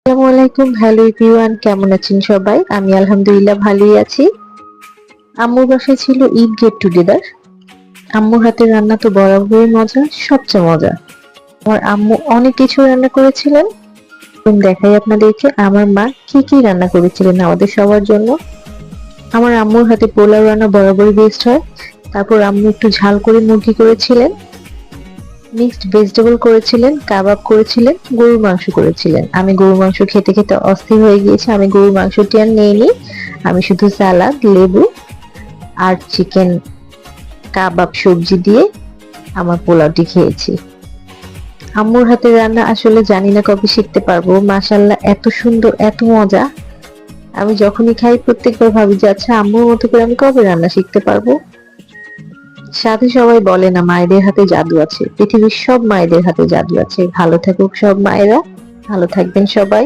আসসালামু আলাইকুম, hello everyone, কেমন আছেন সবাই? আমি আলহামদুলিল্লাহ ভালোই আছি। আম্মুর বাসায় ছিল ঈদ গেট টুগেদার। আম্মুর হাতের রান্না তো বরাবরই মজা, সবচেয়ে মজা। আমার আম্মু অনেক কিছু রান্না করেছিলেন। দেখাই আপনাদেরকে আমার মা কি কি রান্না করেছিলেন আমাদের সবার জন্য। আমার আম্মুর হাতে পোলাও রান্না বরাবরই বেস্ট হয়। তারপর আম্মু একটু ঝাল করে মুরগি করেছিলেন, মিক্সড ভেজিটেবল করেছিলেন, কাবাব করেছিলেন, গরুর মাংস করেছিলেন। আমি গরুর মাংস খেতে খেতে অস্থির হয়ে গিয়েছি, আমি গরুর মাংসটি আর নেইনি। আমি শুধু সালাদ, লেবু আর চিকেন কাবাব সবজি দিয়ে আমার পোলাওটি খেয়েছি। আম্মুর হাতের রান্না আসলে জানি না কবে শিখতে পারবো। মাশাআল্লাহ, এত সুন্দর, এত মজা। আমি যখনই খাই প্রত্যেকবার ভাবি যে আচ্ছা আম্মুর মতো করে আমি কবে রান্না শিখতে পারবো। সাথে সবাই বলে না মায়েদের হাতে জাদু আছে, পৃথিবীর সব মায়েদের হাতে জাদু আছে। ভালো থাকুক সব মায়েরা, ভালো থাকবেন সবাই।